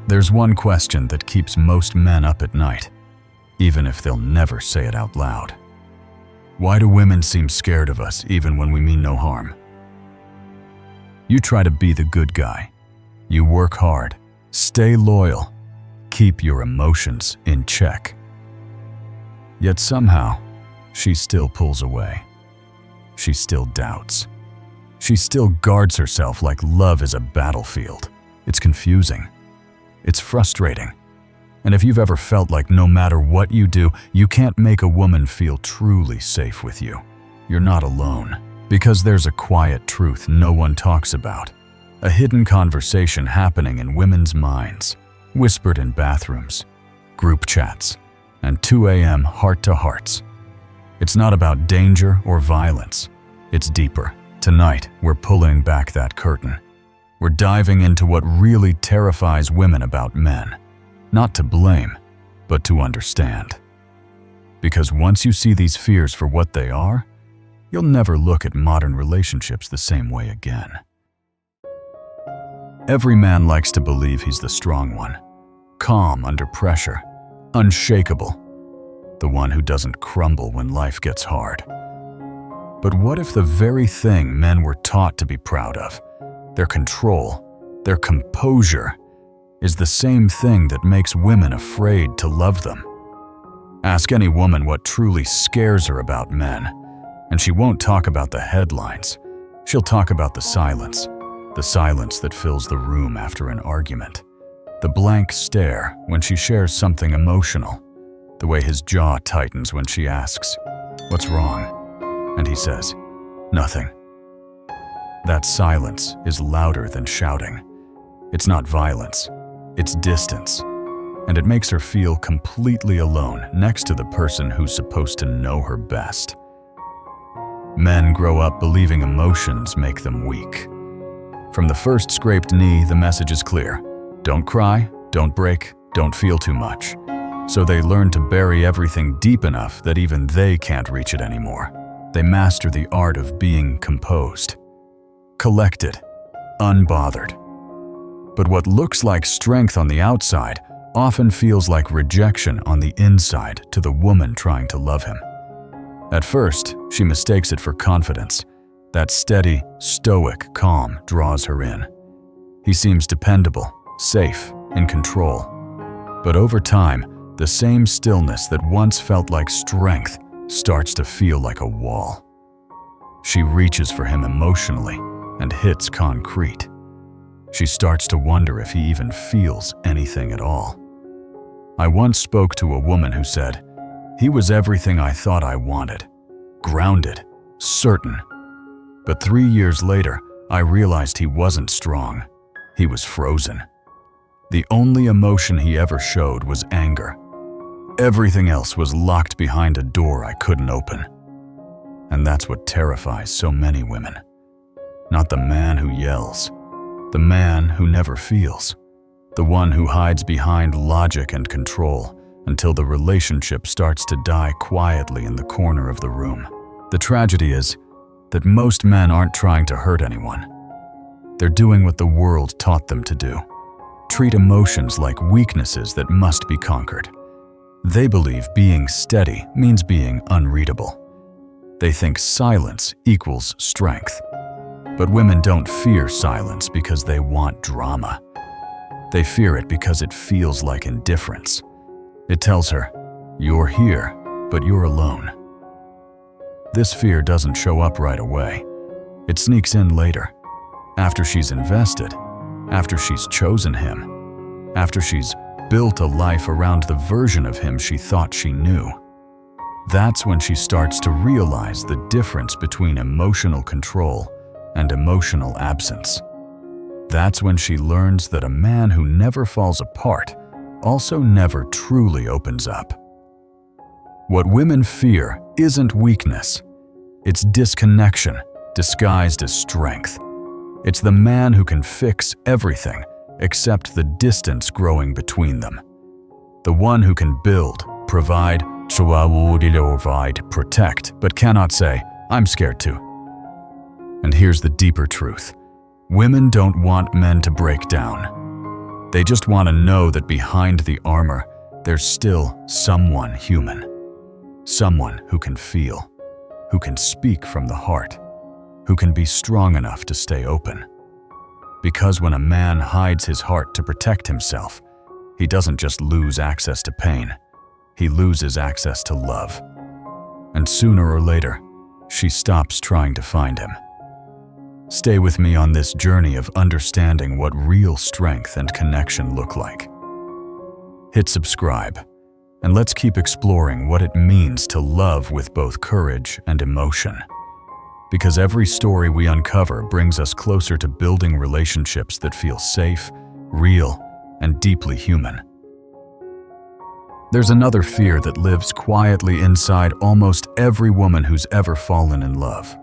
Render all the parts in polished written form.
There's one question that keeps most men up at night, even if they'll never say it out loud. Why do women seem scared of us even when we mean no harm? You try to be the good guy. You work hard, stay loyal, keep your emotions in check. Yet somehow, she still pulls away. She still doubts. She still guards herself like love is a battlefield. It's confusing. It's frustrating. And if you've ever felt like no matter what you do, you can't make a woman feel truly safe with you, you're not alone. Because there's a quiet truth no one talks about. A hidden conversation happening in women's minds, whispered in bathrooms, group chats, and 2 a.m. heart-to-hearts. It's not about danger or violence. It's deeper. Tonight, we're pulling back that curtain. We're diving into what really terrifies women about men. Not to blame, but to understand. Because once you see these fears for what they are, you'll never look at modern relationships the same way again. Every man likes to believe he's the strong one, calm under pressure, unshakable, the one who doesn't crumble when life gets hard. But what if the very thing men were taught to be proud of, their control, their composure, is the same thing that makes women afraid to love them? Ask any woman what truly scares her about men, and she won't talk about the headlines. She'll talk about the silence that fills the room after an argument, the blank stare when she shares something emotional, the way his jaw tightens when she asks, "What's wrong?" and he says, "Nothing." That silence is louder than shouting. It's not violence, it's distance, and it makes her feel completely alone next to the person who's supposed to know her best. Men grow up believing emotions make them weak. From the first scraped knee, the message is clear. Don't cry, don't break, don't feel too much. So they learn to bury everything deep enough that even they can't reach it anymore. They master the art of being composed, collected, unbothered. But what looks like strength on the outside often feels like rejection on the inside to the woman trying to love him. At first, she mistakes it for confidence. That steady, stoic calm draws her in. He seems dependable, safe, in control. But over time, the same stillness that once felt like strength starts to feel like a wall. She reaches for him emotionally and hits concrete. She starts to wonder if he even feels anything at all. I once spoke to a woman who said, "He was everything I thought I wanted. Grounded, certain. But 3 years later, I realized he wasn't strong. He was frozen. The only emotion he ever showed was anger. Everything else was locked behind a door I couldn't open." And that's what terrifies so many women. Not the man who yells, the man who never feels, the one who hides behind logic and control until the relationship starts to die quietly in the corner of the room. The tragedy is that most men aren't trying to hurt anyone. They're doing what the world taught them to do. Treat emotions like weaknesses that must be conquered. They believe being steady means being unreadable. They think silence equals strength. But women don't fear silence because they want drama. They fear it because it feels like indifference. It tells her, "You're here, but you're alone." This fear doesn't show up right away. It sneaks in later, after she's invested, after she's chosen him, after she's built a life around the version of him she thought she knew. That's when she starts to realize the difference between emotional control and emotional absence. That's when she learns that a man who never falls apart also never truly opens up. What women fear isn't weakness. It's disconnection disguised as strength. It's the man who can fix everything except the distance growing between them. The one who can build, provide, protect, but cannot say, "I'm scared too." And here's the deeper truth. Women don't want men to break down. They just want to know that behind the armor, there's still someone human. Someone who can feel, who can speak from the heart, who can be strong enough to stay open. Because when a man hides his heart to protect himself, he doesn't just lose access to pain, he loses access to love. And sooner or later, she stops trying to find him. Stay with me on this journey of understanding what real strength and connection look like. Hit subscribe, and let's keep exploring what it means to love with both courage and emotion. Because every story we uncover brings us closer to building relationships that feel safe, real, and deeply human. There's another fear that lives quietly inside almost every woman who's ever fallen in love.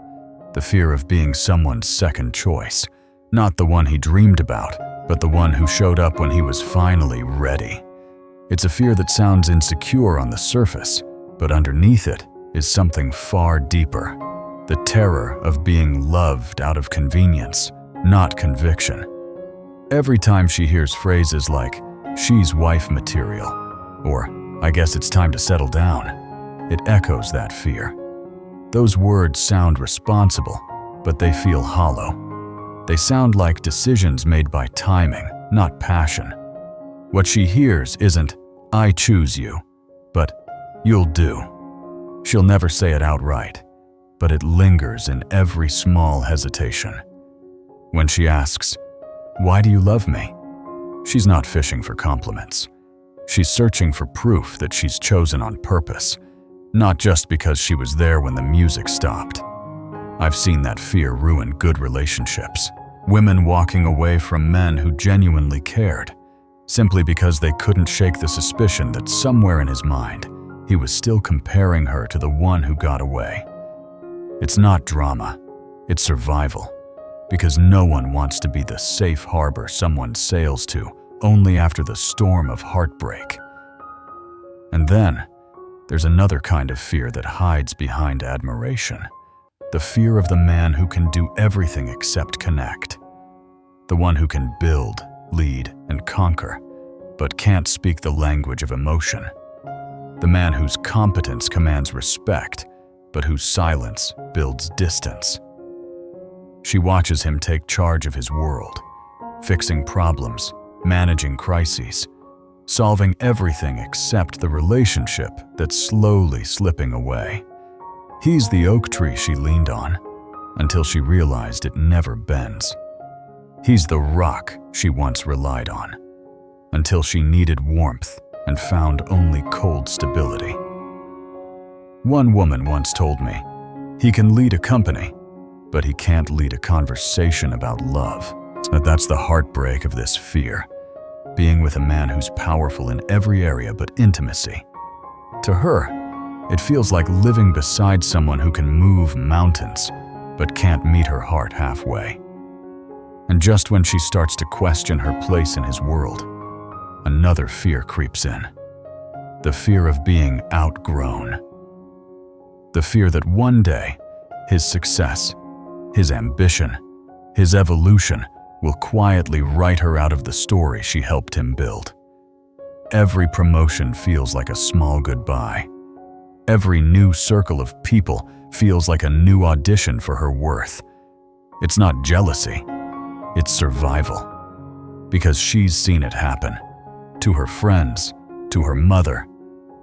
The fear of being someone's second choice. Not the one he dreamed about, but the one who showed up when he was finally ready. It's a fear that sounds insecure on the surface, but underneath it is something far deeper. The terror of being loved out of convenience, not conviction. Every time she hears phrases like, "she's wife material," or "I guess it's time to settle down," it echoes that fear. Those words sound responsible, but they feel hollow. They sound like decisions made by timing, not passion. What she hears isn't, "I choose you," but "you'll do." She'll never say it outright, but it lingers in every small hesitation. When she asks, "Why do you love me?" she's not fishing for compliments. She's searching for proof that she's chosen on purpose, not just because she was there when the music stopped. I've seen that fear ruin good relationships. Women walking away from men who genuinely cared, simply because they couldn't shake the suspicion that somewhere in his mind, he was still comparing her to the one who got away. It's not drama, it's survival, because no one wants to be the safe harbor someone sails to only after the storm of heartbreak. And then, there's another kind of fear that hides behind admiration. The fear of the man who can do everything except connect. The one who can build, lead, and conquer, but can't speak the language of emotion. The man whose competence commands respect, but whose silence builds distance. She watches him take charge of his world, fixing problems, managing crises, solving everything except the relationship that's slowly slipping away. He's the oak tree she leaned on, until she realized it never bends. He's the rock she once relied on, until she needed warmth and found only cold stability. One woman once told me, "He can lead a company, but he can't lead a conversation about love." That's the heartbreak of this fear. Being with a man who's powerful in every area but intimacy. To her, it feels like living beside someone who can move mountains, but can't meet her heart halfway. And just when she starts to question her place in his world, another fear creeps in. The fear of being outgrown. The fear that one day, his success, his ambition, his evolution will quietly write her out of the story she helped him build. Every promotion feels like a small goodbye. Every new circle of people feels like a new audition for her worth. It's not jealousy, it's survival. Because she's seen it happen. To her friends, to her mother,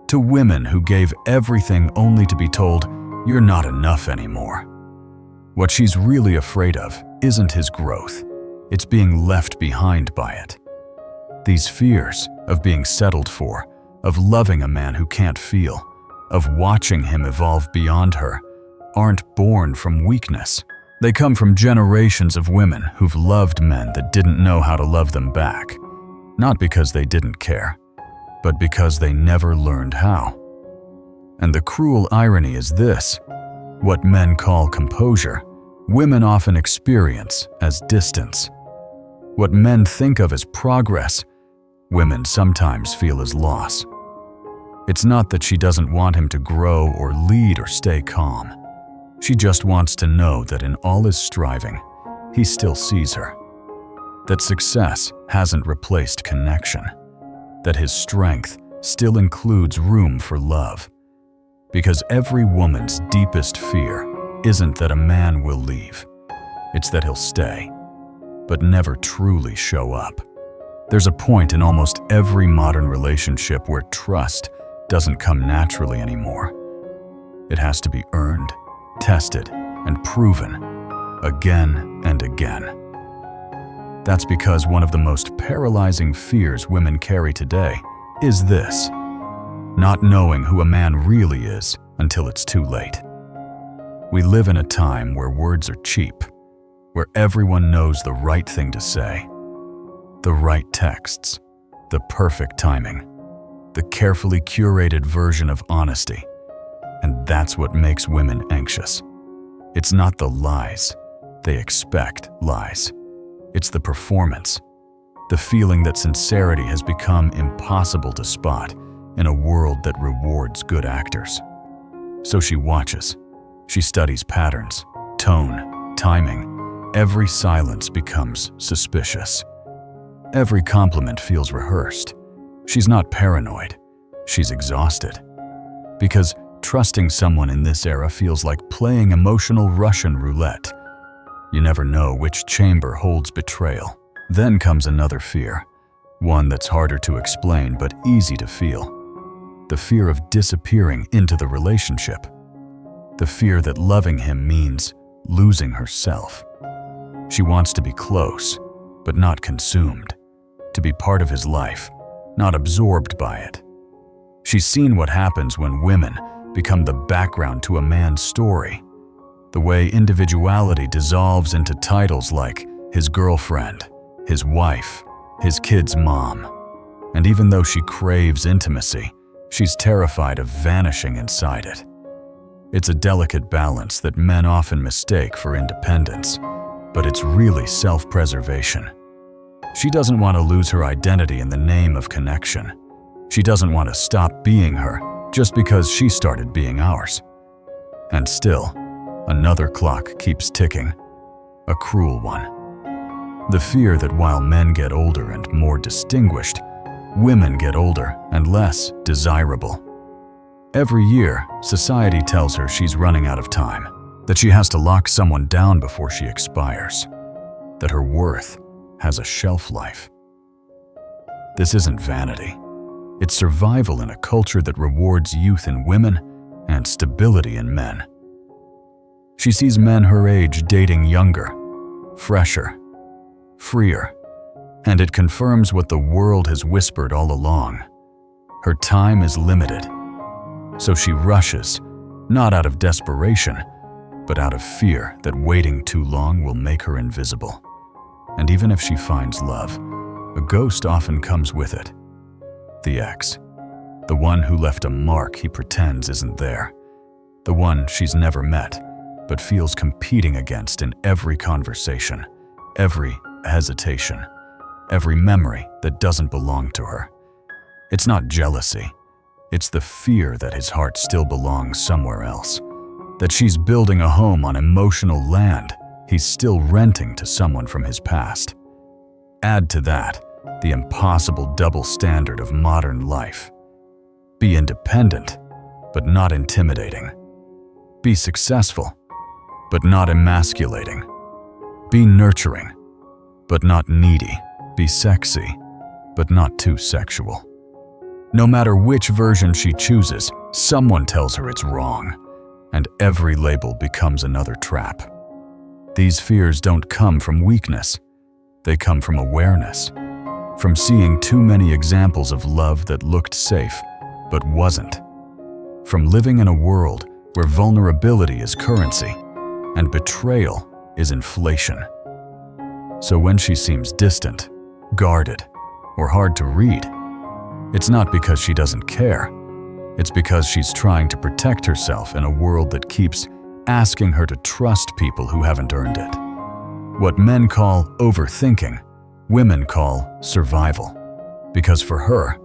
to women who gave everything only to be told, "You're not enough anymore." What she's really afraid of isn't his growth. It's being left behind by it. These fears of being settled for, of loving a man who can't feel, of watching him evolve beyond her, aren't born from weakness. They come from generations of women who've loved men that didn't know how to love them back. Not because they didn't care, but because they never learned how. And the cruel irony is this: what men call composure, women often experience as distance. What men think of as progress, women sometimes feel as loss. It's not that she doesn't want him to grow or lead or stay calm. She just wants to know that in all his striving, he still sees her. that success hasn't replaced connection, that his strength still includes room for love. Because every woman's deepest fear isn't that a man will leave, it's that he'll stay, but never truly show up. There's a point in almost every modern relationship where trust doesn't come naturally anymore. It has to be earned, tested, and proven again and again. That's because one of the most paralyzing fears women carry today is this: not knowing who a man really is until it's too late. We live in a time where words are cheap, where everyone knows the right thing to say, the right texts, the perfect timing, the carefully curated version of honesty. And that's what makes women anxious. It's not the lies. They expect lies. It's the performance, the feeling that sincerity has become impossible to spot in a world that rewards good actors. So she watches. She studies patterns, tone, timing. Every silence becomes suspicious. Every compliment feels rehearsed. She's not paranoid. She's exhausted. Because trusting someone in this era feels like playing emotional Russian roulette. You never know which chamber holds betrayal. Then comes another fear, one that's harder to explain but easy to feel. The fear of disappearing into the relationship. The fear that loving him means losing herself. She wants to be close, but not consumed. To be part of his life, not absorbed by it. She's seen what happens when women become the background to a man's story. The way individuality dissolves into titles like his girlfriend, his wife, his kid's mom. And even though she craves intimacy, she's terrified of vanishing inside it. It's a delicate balance that men often mistake for independence, but it's really self-preservation. She doesn't want to lose her identity in the name of connection. She doesn't want to stop being her just because she started being ours. And still, another clock keeps ticking, a cruel one. The fear that while men get older and more distinguished, women get older and less desirable. Every year, society tells her she's running out of time, that she has to lock someone down before she expires, that her worth has a shelf life. This isn't vanity. It's survival in a culture that rewards youth in women and stability in men. She sees men her age dating younger, fresher, freer, and it confirms what the world has whispered all along. Her time is limited, so she rushes, not out of desperation, but out of fear that waiting too long will make her invisible. And even if she finds love, a ghost often comes with it. The ex, the one who left a mark he pretends isn't there, the one she's never met, but feels competing against in every conversation, every hesitation, every memory that doesn't belong to her. It's not jealousy. It's the fear that his heart still belongs somewhere else, that she's building a home on emotional land he's still renting to someone from his past. Add to that the impossible double standard of modern life. Be independent, but not intimidating. Be successful, but not emasculating. Be nurturing, but not needy. Be sexy, but not too sexual. No matter which version she chooses, someone tells her it's wrong, and every label becomes another trap. These fears don't come from weakness. They come from awareness, from seeing too many examples of love that looked safe but wasn't, from living in a world where vulnerability is currency and betrayal is inflation. So when she seems distant, guarded, or hard to read, it's not because she doesn't care. It's because she's trying to protect herself in a world that keeps asking her to trust people who haven't earned it. What men call overthinking, women call survival. Because for her,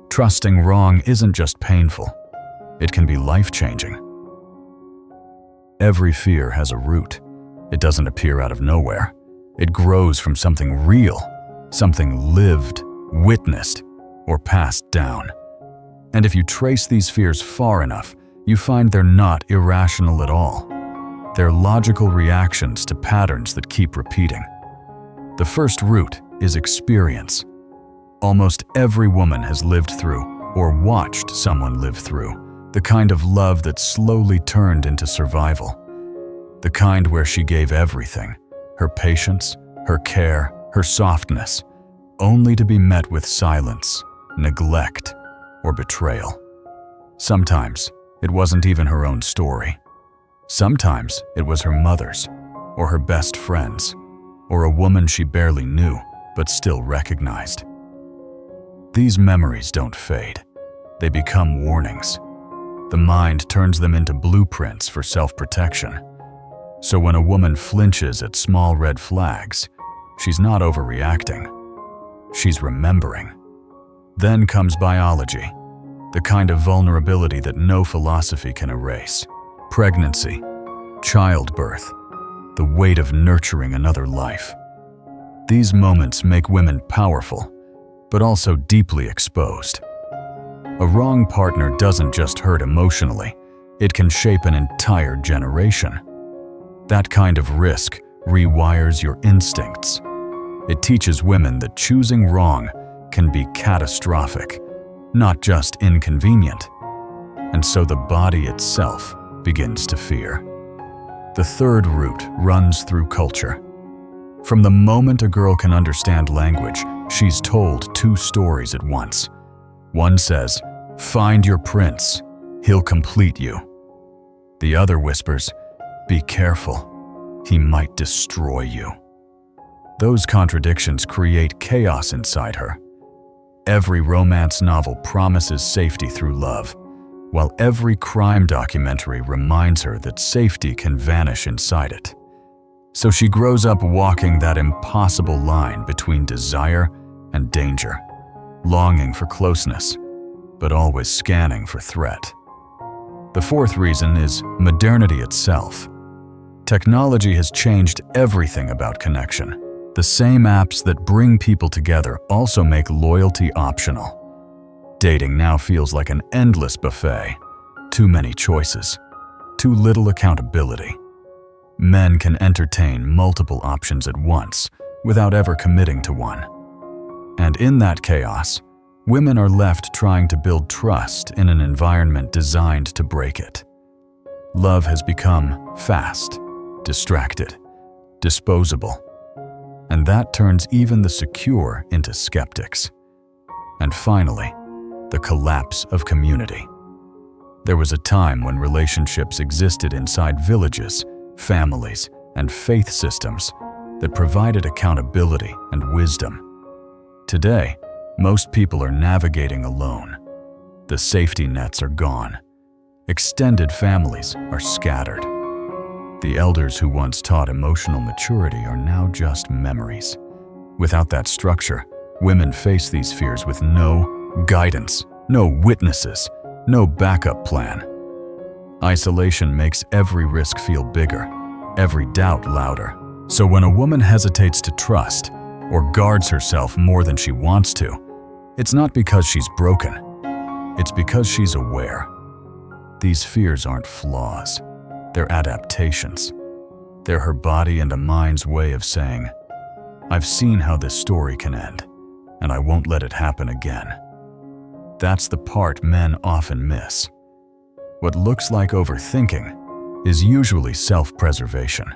trusting wrong isn't just painful, it can be life-changing. Every fear has a root. It doesn't appear out of nowhere. It grows from something real, something lived, witnessed, or passed down. And if you trace these fears far enough, you find they're not irrational at all. They're logical reactions to patterns that keep repeating. The first root is experience. Almost every woman has lived through, or watched someone live through, the kind of love that slowly turned into survival. The kind where she gave everything, her patience, her care, her softness, only to be met with silence, neglect, or betrayal. Sometimes it wasn't even her own story. Sometimes it was her mother's, or her best friend's, or a woman she barely knew but still recognized. These memories don't fade. They become warnings. The mind turns them into blueprints for self-protection. So when a woman flinches at small red flags, she's not overreacting. She's remembering. Then comes biology, the kind of vulnerability that no philosophy can erase. Pregnancy, childbirth, the weight of nurturing another life. These moments make women powerful, but also deeply exposed. A wrong partner doesn't just hurt emotionally, it can shape an entire generation. That kind of risk rewires your instincts. It teaches women that choosing wrong can be catastrophic, not just inconvenient. And so the body itself begins to fear. The third root runs through culture. From the moment a girl can understand language, she's told two stories at once. One says, "Find your prince, he'll complete you." The other whispers, "Be careful, he might destroy you." Those contradictions create chaos inside her. Every romance novel promises safety through love, while every crime documentary reminds her that safety can vanish inside it. So she grows up walking that impossible line between desire and danger, longing for closeness, but always scanning for threat. The fourth reason is modernity itself. Technology has changed everything about connection. The same apps that bring people together also make loyalty optional. Dating now feels like an endless buffet. Too many choices, too little accountability. Men can entertain multiple options at once without ever committing to one. And in that chaos, women are left trying to build trust in an environment designed to break it. Love has become fast, distracted, disposable. And that turns even the secure into skeptics. And finally, the collapse of community. There was a time when relationships existed inside villages, families, and faith systems that provided accountability and wisdom. Today, most people are navigating alone. The safety nets are gone. Extended families are scattered. The elders who once taught emotional maturity are now just memories. Without that structure, women face these fears with no guidance, no witnesses, no backup plan. Isolation makes every risk feel bigger, every doubt louder. So when a woman hesitates to trust or guards herself more than she wants to, it's not because she's broken. It's because she's aware. These fears aren't flaws. They're adaptations. They're her body and a mind's way of saying, "I've seen how this story can end, and I won't let it happen again." That's the part men often miss. What looks like overthinking is usually self-preservation.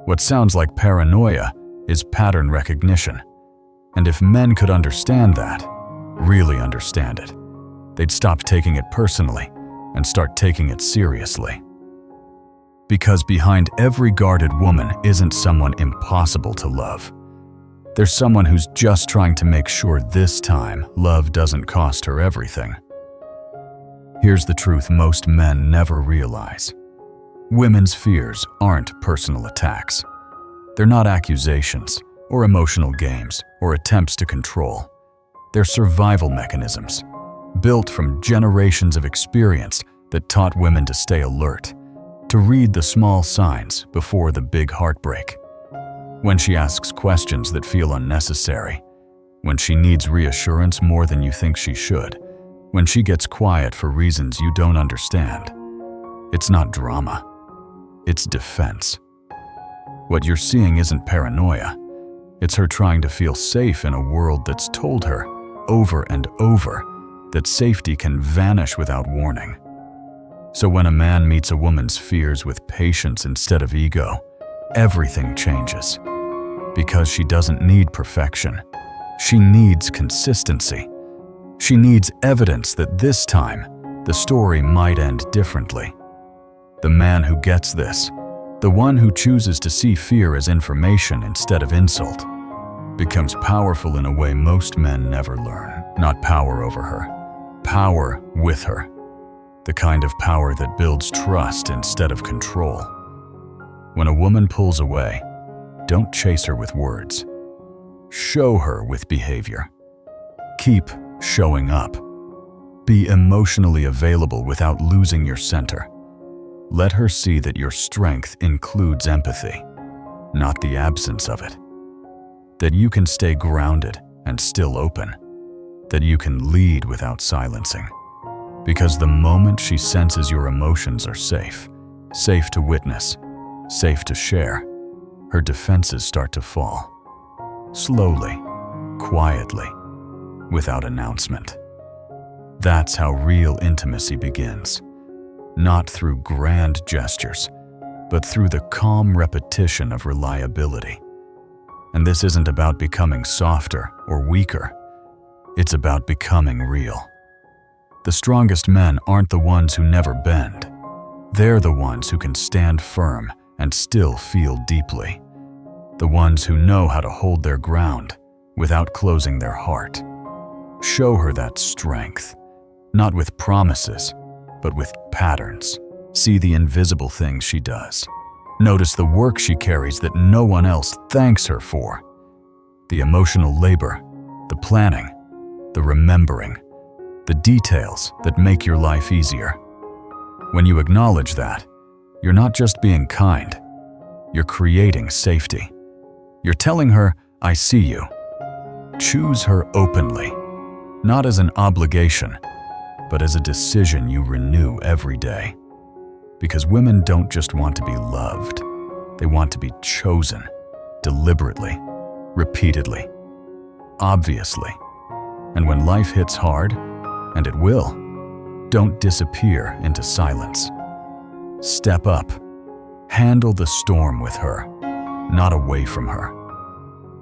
What sounds like paranoia is pattern recognition. And if men could understand that, really understand it, they'd stop taking it personally and start taking it seriously. Because behind every guarded woman isn't someone impossible to love. There's someone who's just trying to make sure this time love doesn't cost her everything. Here's the truth most men never realize. Women's fears aren't personal attacks. They're not accusations or emotional games or attempts to control. They're survival mechanisms, built from generations of experience that taught women to stay alert, to read the small signs before the big heartbreak. when she asks questions that feel unnecessary, when she needs reassurance more than you think she should, when she gets quiet for reasons you don't understand. It's not drama. It's defense. What you're seeing isn't paranoia. It's her trying to feel safe in a world that's told her, over and over, that safety can vanish without warning. So when a man meets a woman's fears with patience instead of ego, everything changes. Because she doesn't need perfection. She needs consistency. She needs evidence that this time, the story might end differently. The man who gets this, the one who chooses to see fear as information instead of insult, becomes powerful in a way most men never learn. Not power over her, power with her. The kind of power that builds trust instead of control. When a woman pulls away, don't chase her with words. Show her with behavior. Keep showing up. Be emotionally available without losing your center. Let her see that your strength includes empathy, not the absence of it. That you can stay grounded and still open. That you can lead without silencing. Because the moment she senses your emotions are safe, safe to witness, safe to share, her defenses start to fall. Slowly, quietly, without announcement. That's how real intimacy begins. Not through grand gestures, but through the calm repetition of reliability. And this isn't about becoming softer or weaker. It's about becoming real. The strongest men aren't the ones who never bend. They're the ones who can stand firm and still feel deeply. The ones who know how to hold their ground without closing their heart. Show her that strength, not with promises, but with patterns. See the invisible things she does. Notice the work she carries that no one else thanks her for. The emotional labor, the planning, the remembering, the details that make your life easier. When you acknowledge that, you're not just being kind, you're creating safety. You're telling her, I see you. Choose her openly, not as an obligation, but as a decision you renew every day. Because women don't just want to be loved, they want to be chosen, deliberately, repeatedly, obviously. And when life hits hard, and it will, don't disappear into silence. Step up. Handle the storm with her, not away from her.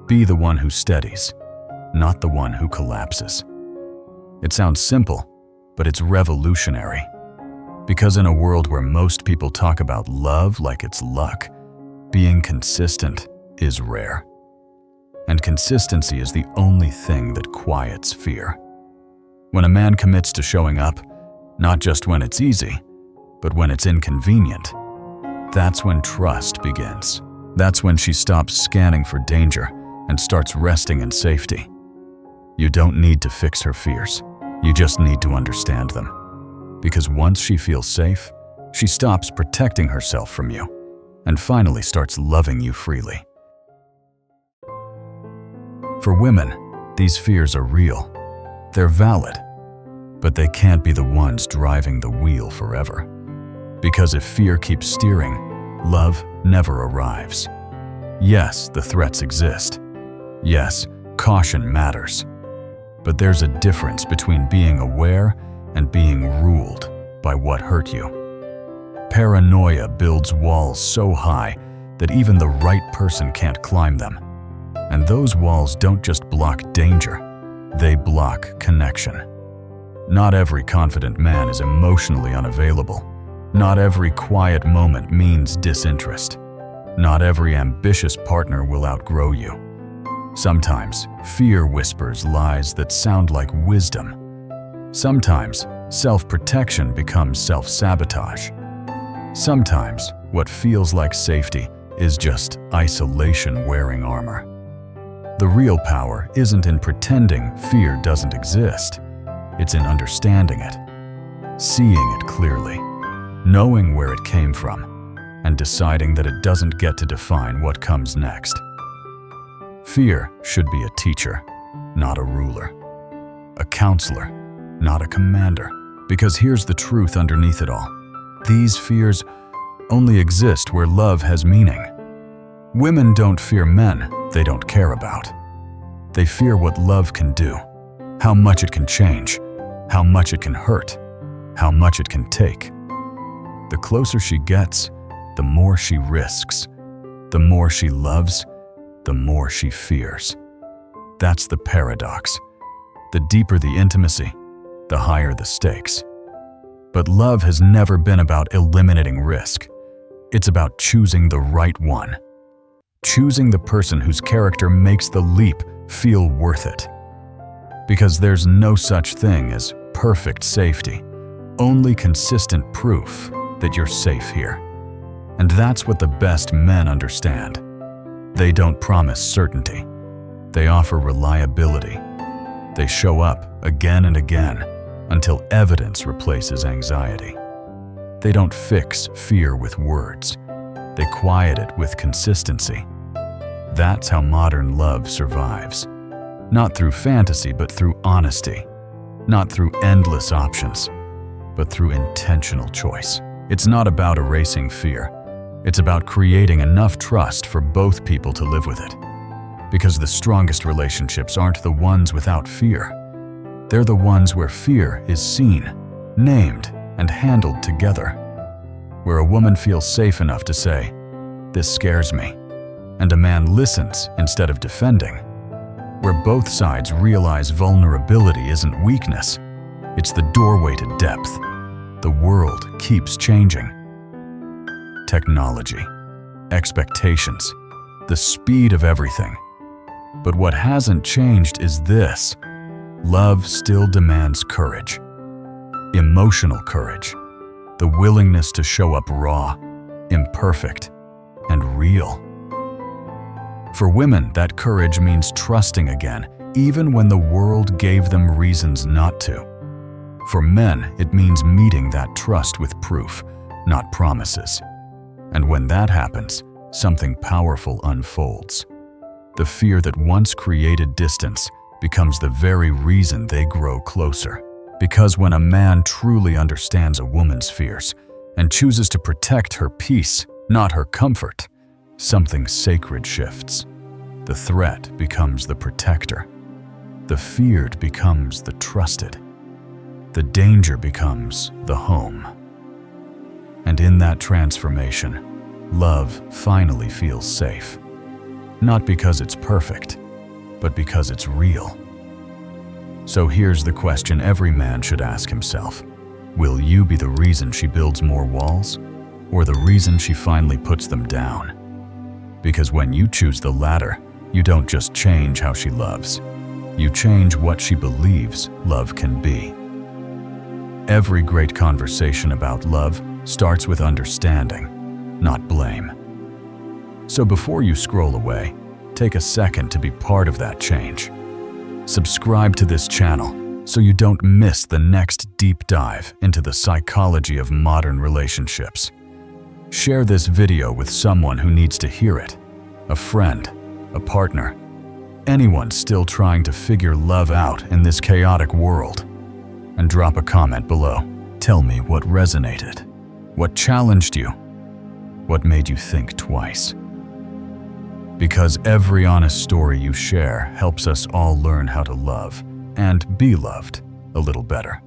Be the one who steadies, not the one who collapses. It sounds simple, but it's revolutionary. Because in a world where most people talk about love like it's luck, being consistent is rare. And consistency is the only thing that quiets fear. When a man commits to showing up, not just when it's easy, but when it's inconvenient, that's when trust begins. That's when she stops scanning for danger and starts resting in safety. You don't need to fix her fears. You just need to understand them. Because once she feels safe, she stops protecting herself from you and finally starts loving you freely. For women, these fears are real. They're valid, but they can't be the ones driving the wheel forever. Because if fear keeps steering, love never arrives. Yes, the threats exist. Yes, caution matters. But there's a difference between being aware and being ruled by what hurt you. Paranoia builds walls so high that even the right person can't climb them. And those walls don't just block danger, they block connection. Not every confident man is emotionally unavailable. Not every quiet moment means disinterest. Not every ambitious partner will outgrow you. Sometimes, fear whispers lies that sound like wisdom. Sometimes, self-protection becomes self-sabotage. Sometimes, what feels like safety is just isolation wearing armor. The real power isn't in pretending fear doesn't exist. It's in understanding it, seeing it clearly, knowing where it came from, and deciding that it doesn't get to define what comes next. Fear should be a teacher, not a ruler. A counselor, not a commander. Because here's the truth underneath it all. These fears only exist where love has meaning. Women don't fear men they don't care about. They fear what love can do, how much it can change, how much it can hurt, how much it can take. The closer she gets, the more she risks. The more she loves, the more she fears. That's the paradox. The deeper the intimacy, the higher the stakes. But love has never been about eliminating risk. It's about choosing the right one. Choosing the person whose character makes the leap feel worth it. Because there's no such thing as perfect safety, only consistent proof that you're safe here. And that's what the best men understand. They don't promise certainty. They offer reliability. They show up again and again until evidence replaces anxiety. They don't fix fear with words. They quiet it with consistency. That's how modern love survives. Not through fantasy, but through honesty. Not through endless options, but through intentional choice. It's not about erasing fear. It's about creating enough trust for both people to live with it. Because the strongest relationships aren't the ones without fear. They're the ones where fear is seen, named, and handled together. Where a woman feels safe enough to say, "This scares me," and a man listens instead of defending. Where both sides realize vulnerability isn't weakness, it's the doorway to depth. The world keeps changing. Technology, expectations, the speed of everything. But what hasn't changed is this: love still demands courage. Emotional courage. The willingness to show up raw, imperfect, and real. For women, that courage means trusting again, even when the world gave them reasons not to. For men, it means meeting that trust with proof, not promises. And when that happens, something powerful unfolds. The fear that once created distance becomes the very reason they grow closer. Because when a man truly understands a woman's fears and chooses to protect her peace, not her comfort, something sacred shifts. The threat becomes the protector. The feared becomes the trusted. The danger becomes the home. And in that transformation, love finally feels safe. Not because it's perfect, but because it's real. So here's the question every man should ask himself. Will you be the reason she builds more walls, or the reason she finally puts them down? Because when you choose the latter, you don't just change how she loves. You change what she believes love can be. Every great conversation about love starts with understanding, not blame. So before you scroll away, take a second to be part of that change. Subscribe to this channel so you don't miss the next deep dive into the psychology of modern relationships. Share this video with someone who needs to hear it, a friend, a partner, anyone still trying to figure love out in this chaotic world. And drop a comment below. Tell me what resonated, what challenged you, what made you think twice. Because every honest story you share helps us all learn how to love and be loved a little better.